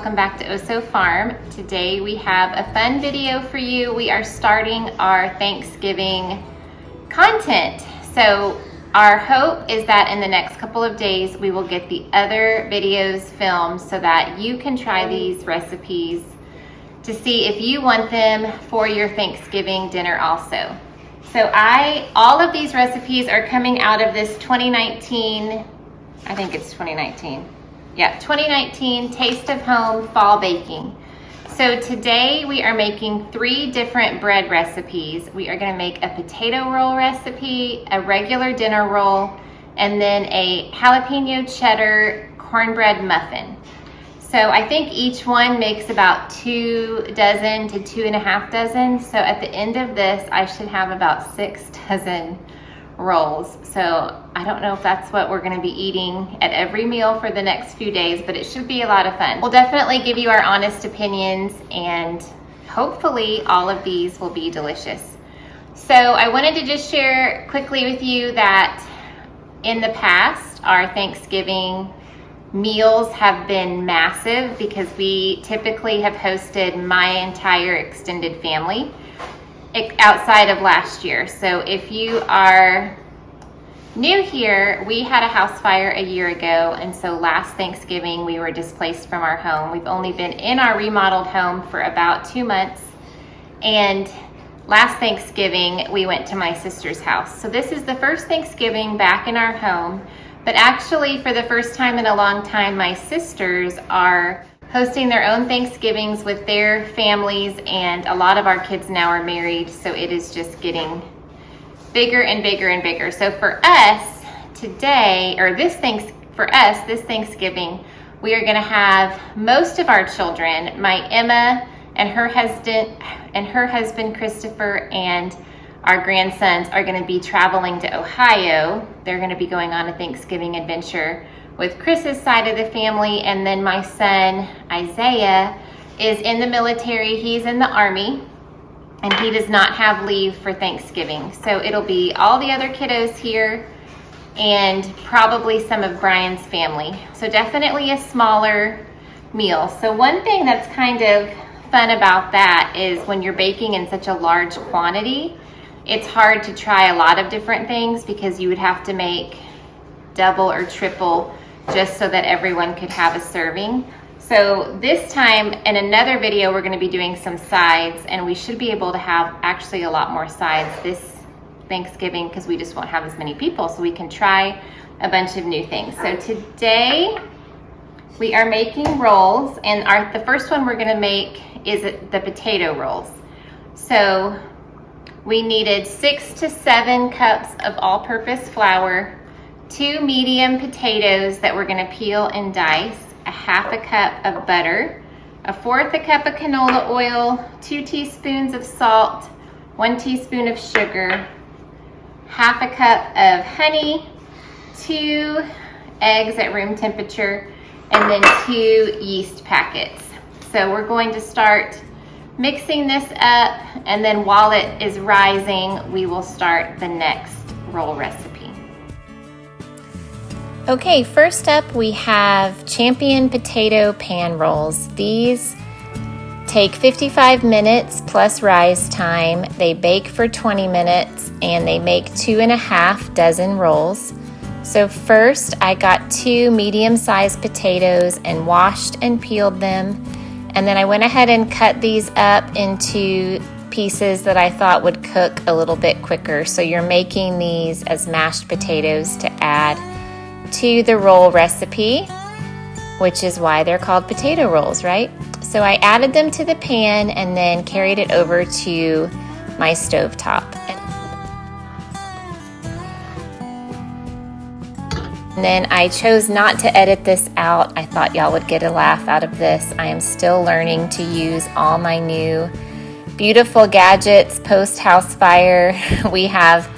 welcome back to Oso Farm. Today we have a fun video for you. We are starting our Thanksgiving content. So our hope is that in the next couple of days we will get the other videos filmed so that you can try these recipes to see if you want them for your Thanksgiving dinner also. So all of these recipes are coming out of this 2019, I think it's 2019. Yeah, 2019 Taste of Home Fall Baking. So today we are making 3 different bread recipes. We are gonna make a potato roll recipe, a regular dinner roll, and then a jalapeno cheddar cornbread muffin. So I think each one makes about 2 dozen to 2.5 dozen. So at the end of this, I should have about 6 dozen rolls. So I don't know if that's what we're gonna be eating at every meal for the next few days, but it should be a lot of fun. We'll definitely give you our honest opinions, and hopefully all of these will be delicious. So I wanted to just share quickly with you that in the past, our Thanksgiving meals have been massive because we typically have hosted my entire extended family outside of last year. So if you are new here, we had a house fire a year ago, and so last Thanksgiving we were displaced from our home. We've only been in our remodeled home for about 2 months, and last Thanksgiving we went to my sister's house. So this is the first Thanksgiving back in our home. But actually, for the first time in a long time, my sisters are hosting their own Thanksgivings with their families, and a lot of our kids now are married, so it is just getting bigger and bigger and bigger. So for us today, or this Thanksgiving, we are gonna have most of our children, my Emma and her husband Christopher, and our grandsons are going to be traveling to Ohio. They're going to be going on a Thanksgiving adventure with Chris's side of the family, and then my son Isaiah is in the military. He's in the Army, and he does not have leave for Thanksgiving. So it'll be all the other kiddos here and probably some of Brian's family. So definitely a smaller meal. So one thing that's kind of fun about that is when you're baking in such a large quantity, it's hard to try a lot of different things because you would have to make double or triple just so that everyone could have a serving. So this time in another video, we're gonna be doing some sides, and we should be able to have actually a lot more sides this Thanksgiving because we just won't have as many people, so we can try a bunch of new things. So today we are making rolls, and the first one we're gonna make is the potato rolls. So we needed 6 to 7 cups of all-purpose flour, 2 medium potatoes that we're gonna peel and dice, a 1/2 cup of butter, 1/4 cup of canola oil, 2 teaspoons of salt, 1 teaspoon of sugar, 1/2 cup of honey, 2 eggs at room temperature, and then 2 yeast packets. So we're going to start mixing this up, and then while it is rising, we will start the next roll recipe. Okay, first up we have Champion Potato Pan Rolls. These take 55 minutes plus rise time. They bake for 20 minutes, and they make 2.5 dozen rolls. So first I got 2 medium-sized potatoes and washed and peeled them. And then I went ahead and cut these up into pieces that I thought would cook a little bit quicker. So you're making these as mashed potatoes to add to the roll recipe, which is why they're called potato rolls, right? So I added them to the pan and then carried it over to my stovetop. And then I chose not to edit this out. I thought y'all would get a laugh out of this. I am still learning to use all my new beautiful gadgets post house fire. We have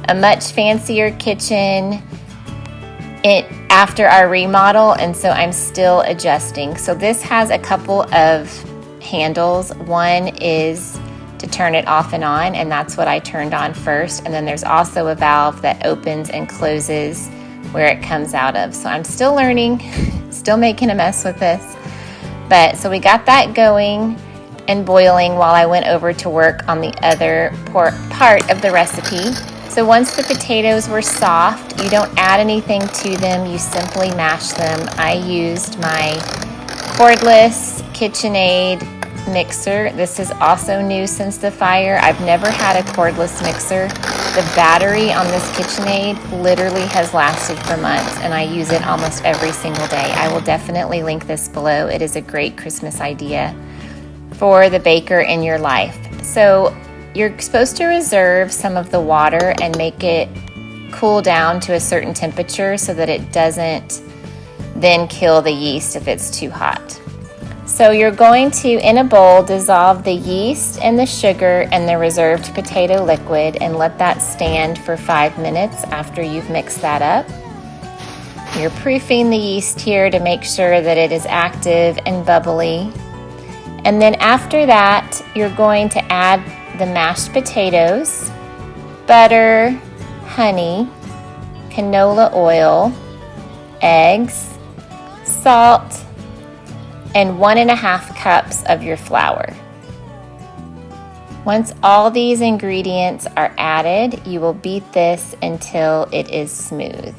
a much fancier kitchen after our remodel, and so I'm still adjusting. So this has a couple of handles. One is to turn it off and on, and that's what I turned on first. And then there's also a valve that opens and closes where it comes out of. So I'm still learning, still making a mess with this. So we got that going and boiling while I went over to work on the other part of the recipe. So once the potatoes were soft, you don't add anything to them, you simply mash them. I used my cordless KitchenAid mixer. This is also new since the fire. I've never had a cordless mixer. The battery on this KitchenAid literally has lasted for months, and I use it almost every single day. I will definitely link this below. It is a great Christmas idea for the baker in your life. So you're supposed to reserve some of the water and make it cool down to a certain temperature so that it doesn't then kill the yeast if it's too hot. So you're going to, in a bowl, dissolve the yeast and the sugar and the reserved potato liquid and let that stand for 5 minutes after you've mixed that up. You're proofing the yeast here to make sure that it is active and bubbly. And then after that, you're going to add the mashed potatoes, butter, honey, canola oil, eggs, salt, and 1.5 cups of your flour. Once all these ingredients are added, you will beat this until it is smooth.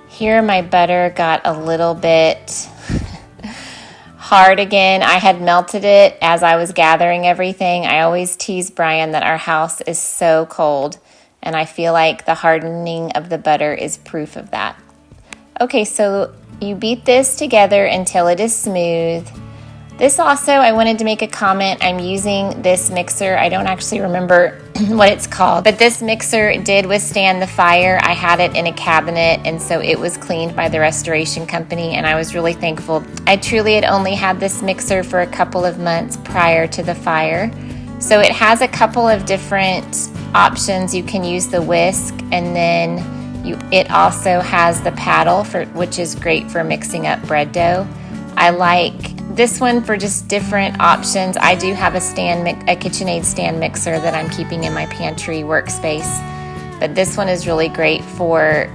Here my butter got a little bit hard again. I had melted it as I was gathering everything. I always tease Brian that our house is so cold, and I feel like the hardening of the butter is proof of that. Okay, so you beat this together until it is smooth. This also, I wanted to make a comment. I'm using this mixer. I don't actually remember what it's called, but this mixer did withstand the fire. I had it in a cabinet, and so it was cleaned by the restoration company, and I was really thankful. I truly had only had this mixer for a couple of months prior to the fire. So it has a couple of different options. You can use the whisk, and then it also has the paddle, which is great for mixing up bread dough. I like this one for just different options. I do have a KitchenAid stand mixer that I'm keeping in my pantry workspace, but this one is really great for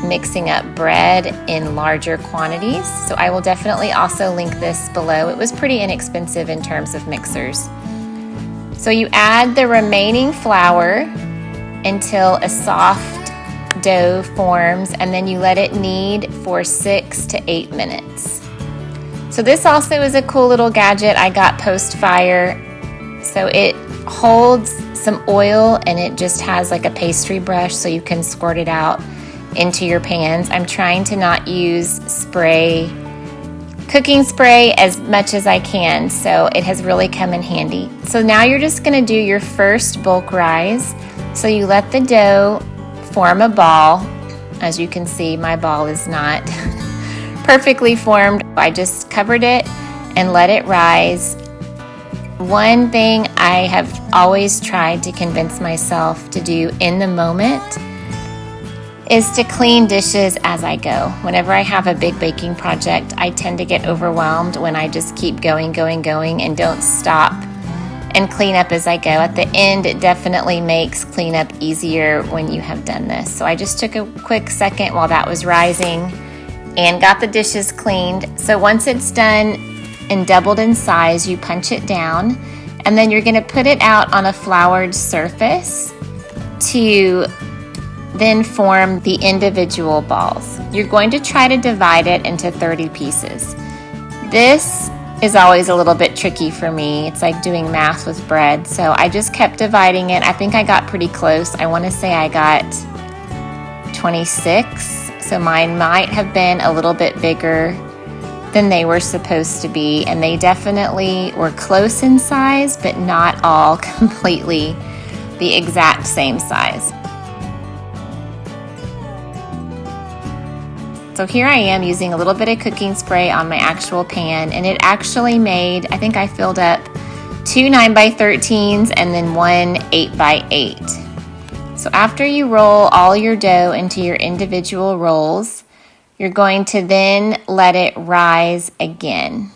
mixing up bread in larger quantities. So I will definitely also link this below. It was pretty inexpensive in terms of mixers. So you add the remaining flour until a soft dough forms, and then you let it knead for 6 to 8 minutes. So this also is a cool little gadget I got post-fire. So it holds some oil, and it just has like a pastry brush so you can squirt it out into your pans. I'm trying to not use cooking spray as much as I can, so it has really come in handy. So now you're just going to do your first bulk rise. So you let the dough form a ball. As you can see, my ball is not perfectly formed. I just covered it and let it rise. One thing I have always tried to convince myself to do in the moment is to clean dishes as I go. Whenever I have a big baking project, I tend to get overwhelmed when I just keep going, and don't stop and clean up as I go. At the end, it definitely makes cleanup easier when you have done this. So I just took a quick second while that was rising and got the dishes cleaned. So once it's done and doubled in size, you punch it down, and then you're gonna put it out on a floured surface to then form the individual balls. You're going to try to divide it into 30 pieces. This is always a little bit tricky for me. It's like doing math with bread. So I just kept dividing it. I think I got pretty close. I want to say I got 26. So mine might have been a little bit bigger than they were supposed to be. And they definitely were close in size, but not all completely the exact same size. So here I am using a little bit of cooking spray on my actual pan, and it actually made, I think I filled up 2 9x13s and then 1 8x8. So after you roll all your dough into your individual rolls, you're going to then let it rise again.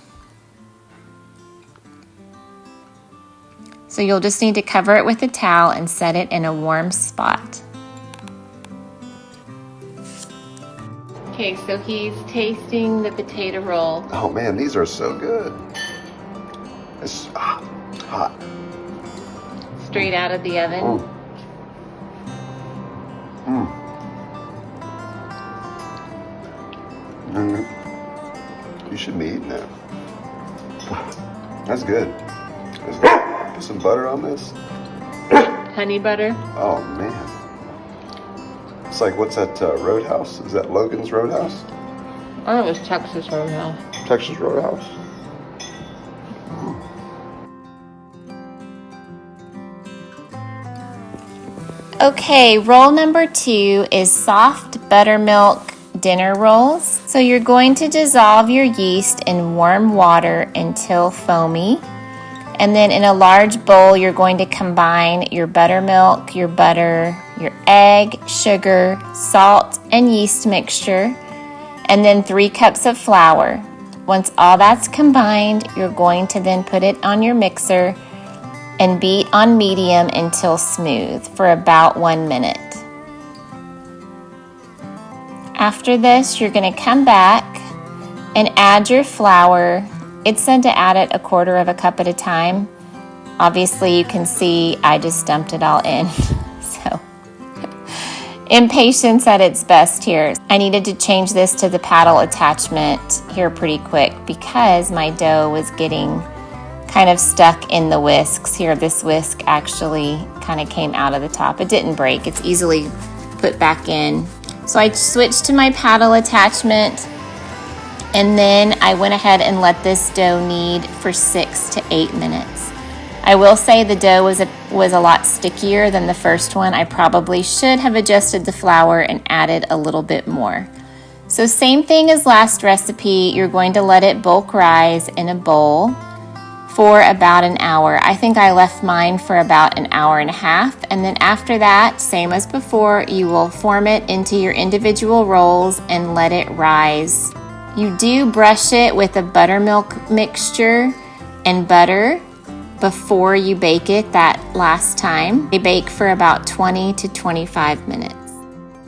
So you'll just need to cover it with a towel and set it in a warm spot. Okay, so he's tasting the potato roll. Oh man, these are so good. It's hot. Straight out of the oven. You should be eating that. That's good. Put some butter on this. Honey butter. Oh man. It's like, what's that, Roadhouse? Is that Logan's Roadhouse? Oh, it was Texas Roadhouse. Texas Roadhouse. Okay, roll number 2 is soft buttermilk dinner rolls. So you're going to dissolve your yeast in warm water until foamy. And then in a large bowl, you're going to combine your buttermilk, your butter, your egg, sugar, salt, and yeast mixture, and then 3 cups of flour. Once all that's combined, you're going to then put it on your mixer and beat on medium until smooth for about 1 minute. After this, you're going to come back and add your flour. It's said to add it 1/4 cup at a time. Obviously, you can see I just dumped it all in. So, impatience at its best here. I needed to change this to the paddle attachment here pretty quick because my dough was getting kind of stuck in the whisks here. This whisk actually kind of came out of the top. It didn't break. It's easily put back in. So I switched to my paddle attachment, and then I went ahead and let this dough knead for 6 to 8 minutes. I will say the dough was a lot stickier than the first one. I probably should have adjusted the flour and added a little bit more. So same thing as last recipe, you're going to let it bulk rise in a bowl for about an hour. I think I left mine for about an hour and a half. And then after that, same as before, you will form it into your individual rolls and let it rise. You do brush it with a buttermilk mixture and butter before you bake it that last time. They bake for about 20 to 25 minutes.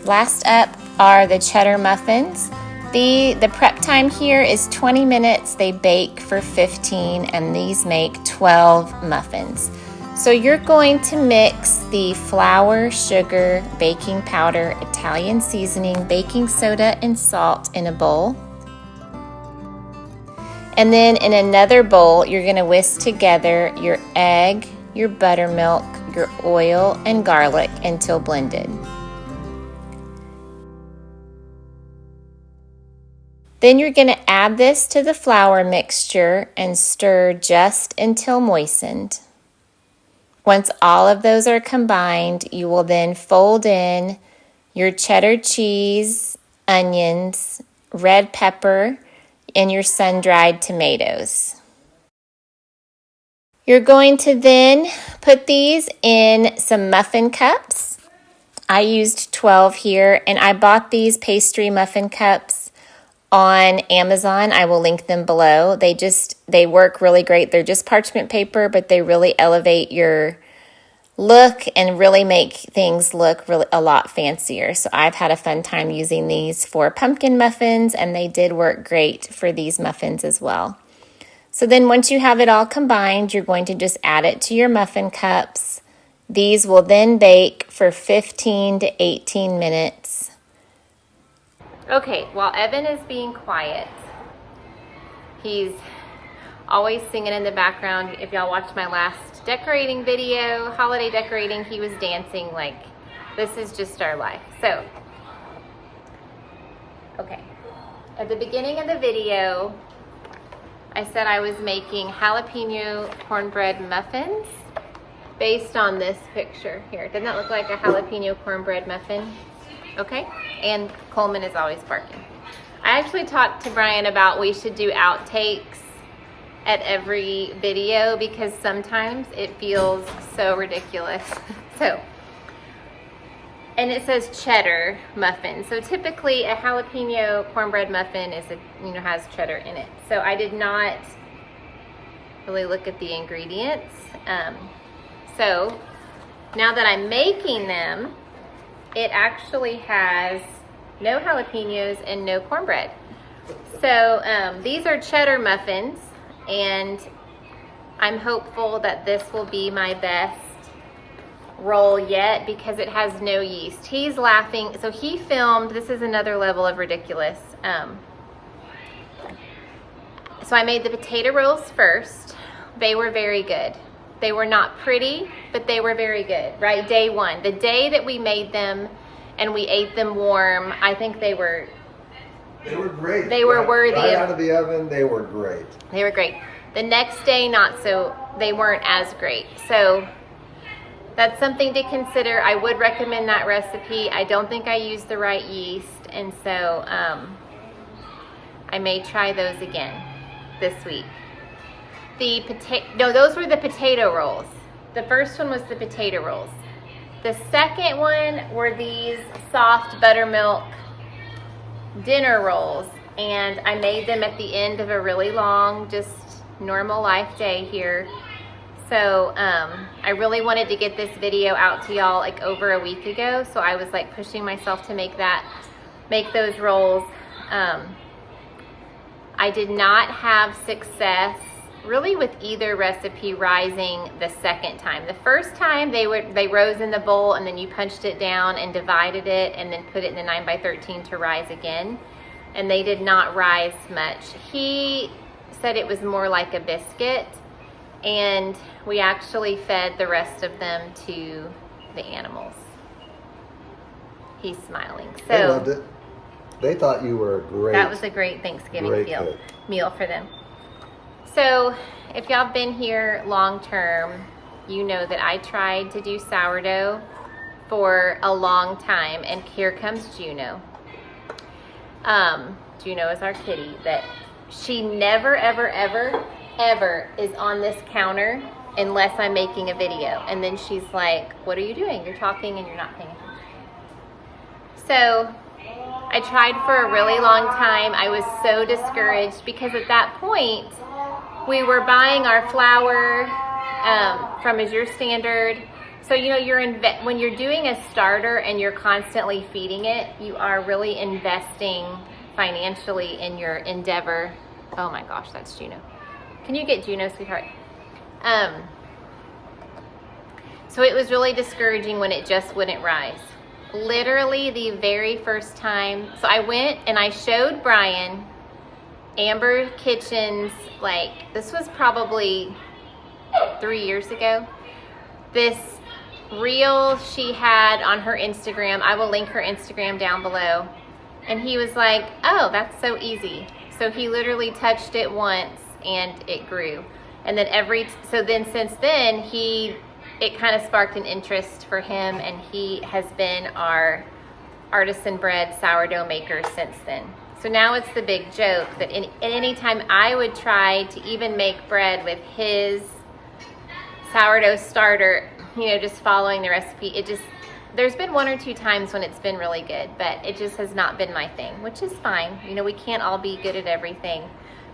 Last up are the cheddar muffins. The prep time here is 20 minutes. They bake for 15, and these make 12 muffins. So you're going to mix the flour, sugar, baking powder, Italian seasoning, baking soda, and salt in a bowl. And then in another bowl, you're going to whisk together your egg, your buttermilk, your oil, and garlic until blended. Then you're going to add this to the flour mixture and stir just until moistened. Once all of those are combined, you will then fold in your cheddar cheese, onions, red pepper, and your sun-dried tomatoes. You're going to then put these in some muffin cups. I used 12 here, and I bought these pastry muffin cups on Amazon. I will link them below. They work really great. They're just parchment paper, but they really elevate your look and really make things look really a lot fancier. So I've had a fun time using these for pumpkin muffins, and they did work great for these muffins as well. So then once you have it all combined, you're going to just add it to your muffin cups. These will then bake for 15 to 18 minutes. Okay, while Evan is being quiet, he's always singing in the background. If y'all watched my last decorating video, holiday decorating, he was dancing like this is just our life. So, okay. At the beginning of the video, I said I was making jalapeno cornbread muffins based on this picture here. Doesn't that look like a jalapeno cornbread muffin? Okay, and Coleman is always barking. I actually talked to Brian about we should do outtakes at every video because sometimes it feels so ridiculous. So, and it says cheddar muffin. So typically a jalapeno cornbread muffin is has cheddar in it. So I did not really look at the ingredients. So now that I'm making them, it actually has no jalapenos, and no cornbread. So these are cheddar muffins, and I'm hopeful that this will be my best roll yet because it has no yeast. He's laughing. So he filmed, this is another level of ridiculous. So I made the potato rolls first. They were very good. They were not pretty, but they were very good, right? Day one, the day that we made them and we ate them warm, I think they were great. They were worthy right out of the oven. They were great. They were great. The next day, not so, they weren't as great. So that's something to consider. I would recommend that recipe. I don't think I used the right yeast, and so I may try those again this week. Those were the potato rolls. The first one was the potato rolls. The second one were these soft buttermilk dinner rolls, and I made them at the end of a really long, just normal life day here. So I really wanted to get this video out to y'all like over a week ago, so I was like pushing myself to make those rolls. I did not have success really with either recipe rising the second time. The first time they rose in the bowl, and then you punched it down and divided it and then put it in the 9x13 to rise again, and they did not rise much. He said it was more like a biscuit, and we actually fed the rest of them to the animals. He's smiling. So they loved it. They thought you were great. That was a great Thanksgiving cook. meal for them. So if y'all been here long term, you know that I tried to do sourdough for a long time, and here comes Juno. Juno is our kitty that she never, ever, ever, ever is on this counter unless I'm making a video. And then she's like, what are you doing? You're talking and you're not paying attention. So I tried for a really long time. I was so discouraged because at that point, we were buying our flour from Azure Standard. So, you know, when you're doing a starter and you're constantly feeding it, you are really investing financially in your endeavor. Oh my gosh, that's Juno. Can you get Juno, sweetheart? So it was really discouraging when it just wouldn't rise. Literally the very first time, so I went and I showed Brian Amber Kitchen's, like, this was probably 3 years ago, this reel she had on her Instagram. I will link her Instagram down below. And he was like, oh, that's so easy. So he literally touched it once and it grew. And then since then, it kind of sparked an interest for him, and he has been our artisan bread sourdough maker since then. So now it's the big joke that any time I would try to even make bread with his sourdough starter, you know, just following the recipe, there's been 1 or 2 times when it's been really good, but it just has not been my thing, which is fine. You know, we can't all be good at everything,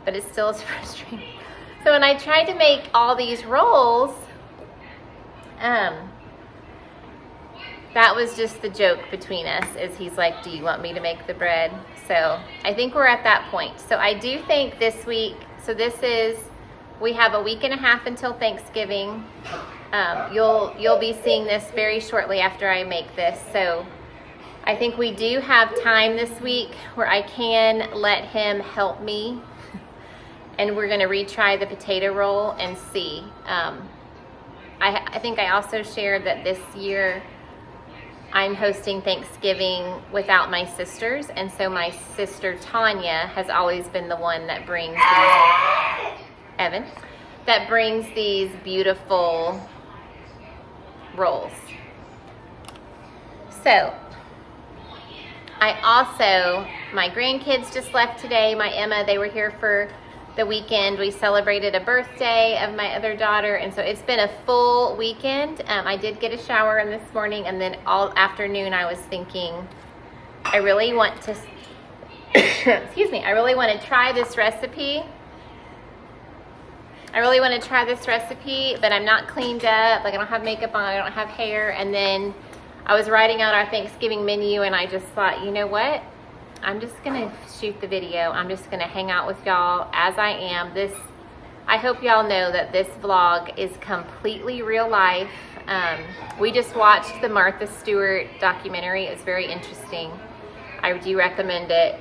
but it still is frustrating. So when I tried to make all these rolls, that was just the joke between us, is he's like, do you want me to make the bread? So I think we're at that point. So I do think this week, we have a week and a half until Thanksgiving. You'll be seeing this very shortly after I make this. So I think we do have time this week where I can let him help me, and we're gonna retry the potato roll and see. I think I also shared that this year I'm hosting Thanksgiving without my sisters, and so my sister Tanya has always been the one that brings these beautiful rolls. So my grandkids just left today. My Emma, they were here for the weekend. We celebrated a birthday of my other daughter, and so it's been a full weekend. I did get a shower in this morning, and then all afternoon I was thinking, I really want to I really want to try this recipe. But I'm not cleaned up. Like, I don't have makeup on, I don't have hair. And then I was writing out our Thanksgiving menu and I just thought, you know what? I'm just gonna shoot the video. I'm just gonna hang out with y'all as I am. I hope y'all know that this vlog is completely real life. We just watched the Martha Stewart documentary. It's very interesting. I do recommend it.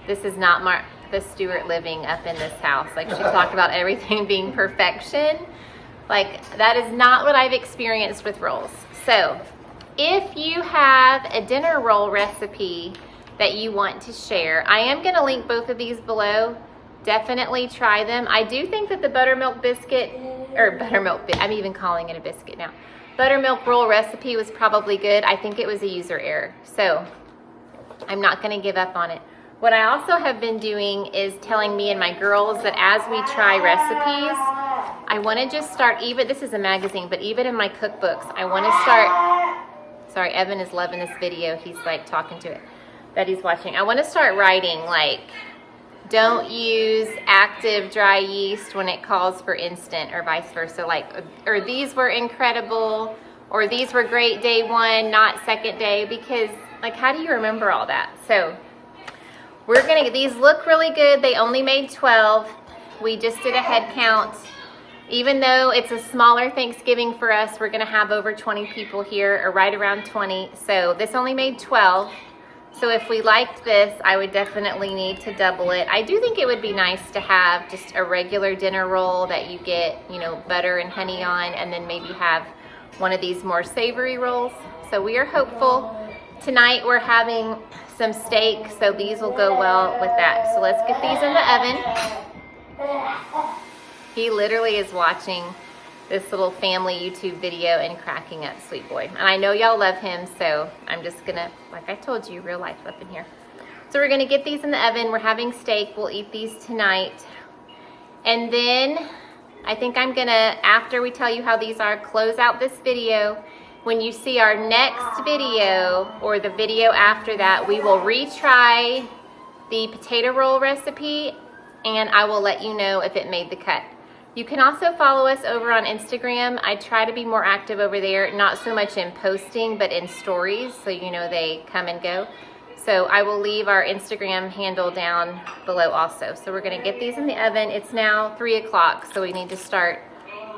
This is not Martha Stewart Living up in this house. Like, she talked about everything being perfection. Like, that is not what I've experienced with rolls. So if you have a dinner roll recipe that you want to share, I am going to link both of these below. Definitely try them. I do think that the buttermilk biscuit, or I'm even calling it a biscuit now. Buttermilk roll recipe was probably good. I think it was a user error. So I'm not going to give up on it. What I also have been doing is telling me and my girls that as we try recipes, I want to just start, even, this is a magazine, but even in my cookbooks, I want to start, sorry, Evan is loving this video. He's like talking to it that he's watching. I want to start writing like, don't use active dry yeast when it calls for instant, or vice versa. Like, or these were incredible, or these were great day one, not second day, because like, how do you remember all that? So we're gonna get, these look really good. They only made 12. We just did a head count. Even though it's a smaller Thanksgiving for us, we're gonna have over 20 people here, or right around 20. So this only made 12. So if we liked this, I would definitely need to double it. I do think it would be nice to have just a regular dinner roll that you get, you know, butter and honey on, and then maybe have one of these more savory rolls. So we are hopeful. Tonight we're having some steak, so these will go well with that. So let's get these in the oven. He literally is watching this little family YouTube video and cracking up, sweet boy. And I know y'all love him, so I'm just gonna, like I told you, real life up in here. So we're gonna get these in the oven. We're having steak. We'll eat these tonight. And then I think I'm gonna, after we tell you how these are, close out this video. When you see our next video, or the video after that, we will retry the potato roll recipe, and I will let you know if it made the cut. You can also follow us over on Instagram. I try to be more active over there, not so much in posting, but in stories, so you know they come and go. So I will leave our Instagram handle down below also. So we're gonna get these in the oven. It's now 3 o'clock, so we need to start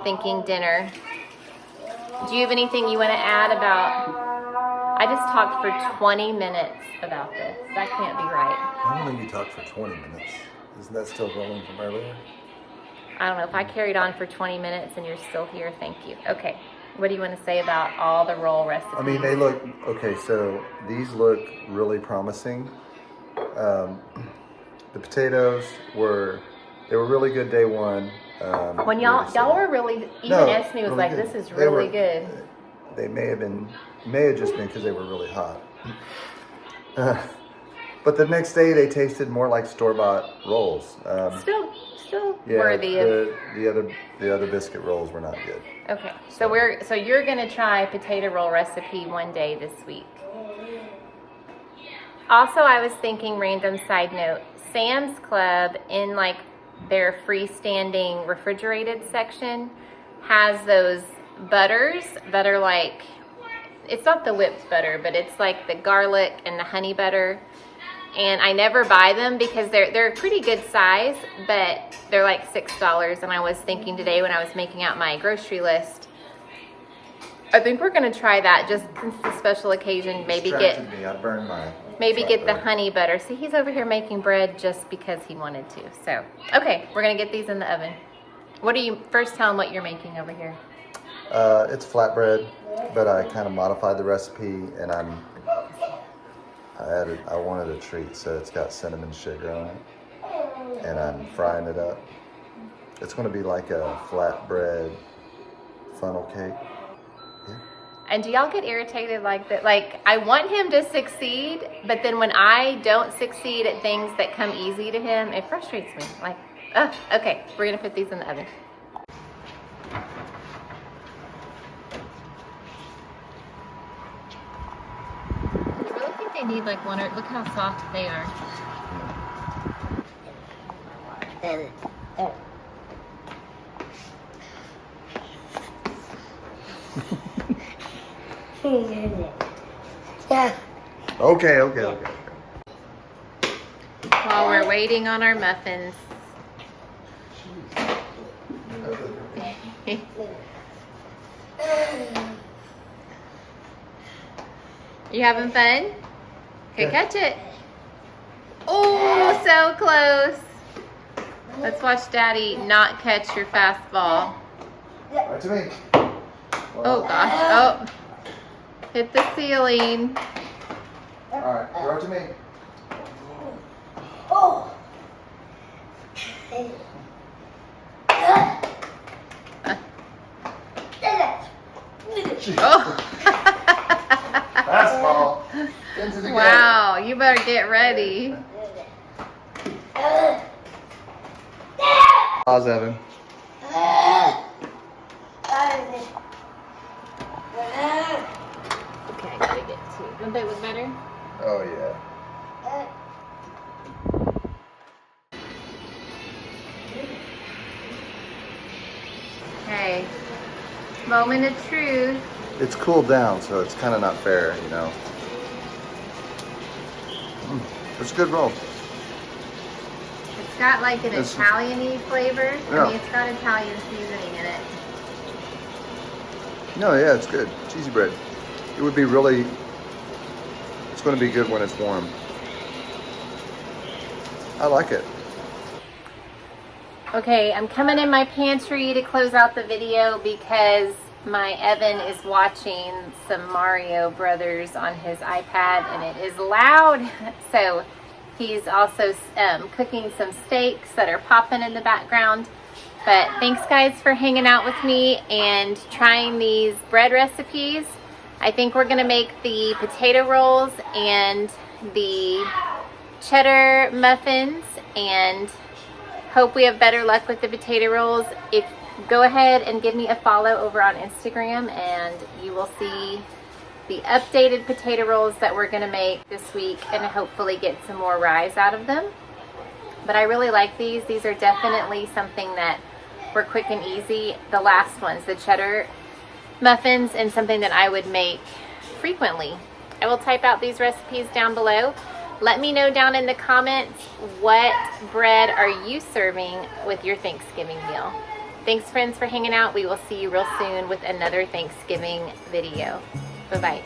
thinking dinner. Do you have anything you wanna add about, I just talked for 20 minutes about this. That can't be right. I don't think you talked for 20 minutes. Isn't that still rolling from earlier? I don't know, if I carried on for 20 minutes and you're still here, thank you. Okay, what do you want to say about all the roll recipes? I mean, they look, okay, so these look really promising. The potatoes were really good day one. When y'all were really, even Esme was like, this is really good. They may have just been because they were really hot. But the next day they tasted more like store-bought rolls. Still yeah, worthy of. The other biscuit rolls were not good. Okay, so you're gonna try potato roll recipe one day this week. Also, I was thinking, random side note, Sam's Club in like their freestanding refrigerated section has those butters that are like, it's not the whipped butter, but it's like the garlic and the honey butter. And I never buy them because they're a pretty good size, but they're like $6. And I was thinking today when I was making out my grocery list, I think we're gonna try that just since the special occasion. Maybe get the honey butter. See, he's over here making bread just because he wanted to. So, okay, we're gonna get these in the oven. What do you, first tell them what you're making over here? It's flatbread, but I kind of modified the recipe, and I wanted a treat, so it's got cinnamon sugar on it, and I'm frying it up. It's going to be like a flatbread funnel cake. Yeah. And do y'all get irritated like that? Like, I want him to succeed, but then when I don't succeed at things that come easy to him, it frustrates me. Like, okay, we're gonna put these in the oven. Need like one, or look how soft they are. Okay. While we're waiting on our muffins. You having fun? Okay, catch it. Oh, so close. Let's watch Daddy not catch your fastball. Right to me. Oh gosh, oh. Hit the ceiling. Alright, throw it to me. Oh. Oh. Fastball. Into the gate. Wow, you better get ready. Pause, Evan. Okay, I gotta get two. Don't they look better? Oh, yeah. Okay. Moment of truth. It's cooled down, so it's kind of not fair, you know. It's a good roll. It's got like an It's- Italian-y flavor. Yeah. I mean, it's got Italian seasoning in it. No, yeah, it's good. Cheesy bread. It would be really, it's going to be good when it's warm. I like it. Okay, I'm coming in my pantry to close out the video because my Evan is watching some Mario Brothers on his iPad and it is loud. So he's also cooking some steaks that are popping in the background. But thanks guys for hanging out with me and trying these bread recipes. I think we're gonna make the potato rolls and the cheddar muffins and hope we have better luck with the potato rolls. If go ahead and give me a follow over on Instagram and you will see the updated potato rolls that we're gonna make this week and hopefully get some more rise out of them. But I really like these. These are definitely something that were quick and easy. The last ones, the cheddar muffins, and something that I would make frequently. I will type out these recipes down below. Let me know down in the comments what bread are you serving with your Thanksgiving meal. Thanks friends for hanging out. We will see you real soon with another Thanksgiving video. Bye-bye.